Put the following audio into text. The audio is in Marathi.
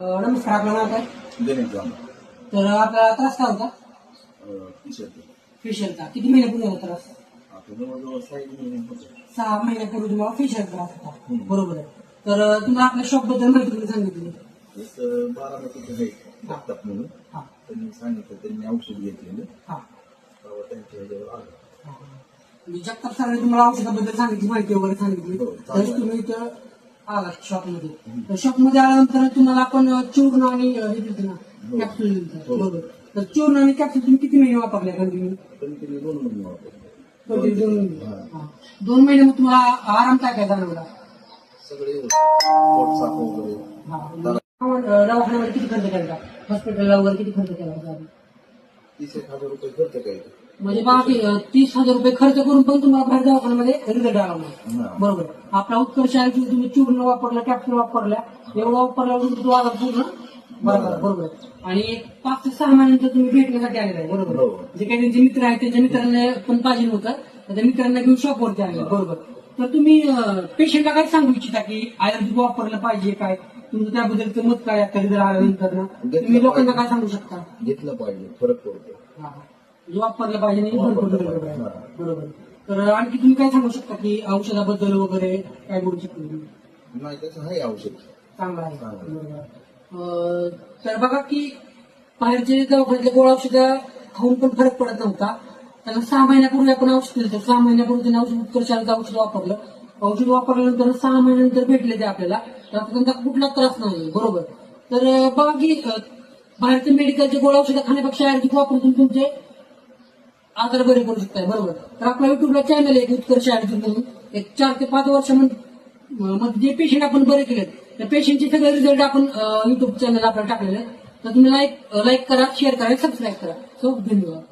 नमस्कार, आपलं नाव काय? गणित जाणं तर आपला त्रास काय होता? विचारतो फेशियलचा. किती महिन्यापूर्वी होता त्रास? आता जवळजवळ 6 महिने होते. 6 महिन्यापूर्वी तुम्हाला फेशियल त्रास होता. हम्म. बरोबर आहे. तर तुम्हाला आपल्या शॉप बद्दल माहिती तुम्ही सांगितली. एक बारामतीचं आहे जगताप म्हणून हा त्यांनी सांगितलं, त्यांनी औषध घेतलेलं हा तेव्हा त्यांच्या ह्याच्यावर आलं. हा. म्हणजे जगताप सरांनी तुम्हाला औषधाबद्दल सांगितली, माहिती वगैरे सांगितली. हो, तर चांगलं आहे. तुम्ही इथं आला शॉपमध्ये. तर शॉपमध्ये आल्यानंतर तुम्हाला आपण चूर्ण आणि हे दिलं ना, हो. कॅप्सूल दिलं. हो. बरोबर. तर चूर्ण आणि कॅप्सूल तुम्ही किती महिने वापरले कंटिन्यू? कंटिन्यू 2 महिने वापरले. कंटिन्यू 2 महिने. हा. हा. 2 महिने मग तुम्हाला आराम काय काय जाणवला? सगळे पोट साफ वगैरे दवाखान्यामध्ये किती खर्च केला? हॉस्पिटलला वगैरे किती खर्च केला होता? 30,000 रुपये खर्च केले. म्हणजे बाकी 30,000 रुपये खर्च करून पण तुम्हाला बाहेर दवाखान्यामध्ये रिझल्ट आला नाही. हा. बरोबर. आपला उत्कर्ष आहे की तुम्ही चूर्ण वापरलं, कॅप्सूल वापरल्या, एवढं वापरल्यावर तो आजार पूर्ण बरोबर. आणि 5 ते 6 महिन्यानंतर तुम्ही भेटण्यासाठी आलेला आहे. बरोबर. हो. जे काही त्यांचे मित्र आहेत त्यांच्या मित्रांना पण पाहिजे होतं, तर त्या मित्रांना घेऊन शॉपवरती आले. बरोबर. तर तुम्ही पेशंटला काय सांगू इच्छिता की आयुर्वेदिक वापरलं पाहिजे काय? तुमचं त्याबद्दलचं मत काय आता रिझल्ट आल्यानंतर तुम्ही लोकांना काय सांगू शकता? घेतलं पाहिजे, फरक पडतो. म्हणजे वापरलं पाहिजे नाही भरपूर वापरलं बरोबर पाहिजे. आहे. बरोबर. तर आणखी तुम्ही काय सांगू शकता की औषधाबद्दल वगैरे काय बोलू शकता तुम्ही? नाही त्याचं आहे औषध. चांगलं आहे. चांगलं. बरोबर. तर बघा की बाहेरचे दवाखान्यातले गोळ्या औषधं खाऊन पण फरक पडत नव्हता. त्यांना 6 महिन्यापूर्वी आपण औषध दिलं, तर 6 महिन्यापूर्वी त्यांनी औषध उत्कर्षाचं औषध वापरलं. औषध वापरल्यानंतर 6 महिन्यानंतर भेटले ते आपल्याला, तर आता त्यांचा कुठला त्रास नाही. बरोबर. तर बघा की बाहेरचे मेडिकलचे गोळ्या औषधं खाण्यापेक्षा आयुर्वेदिक वापरून तुम्ही तुमचे आजार बरे करू शकताय. बरोबर. तर आपला युट्यूबला चॅनल आहे उत्कर्ष आयुर्वेदिक म्हणून. एक 4 ते 5 वर्षामध्ये जे पेशंट आपण बरे केलेत त्या पेशंटचे सगळे रिझल्ट आपण युट्यूब चॅनल आपल्याला टाकलेले आहेत. तर तुम्ही लाईक करा, शेअर करा, सबस्क्राईब करा. सो धन्यवाद.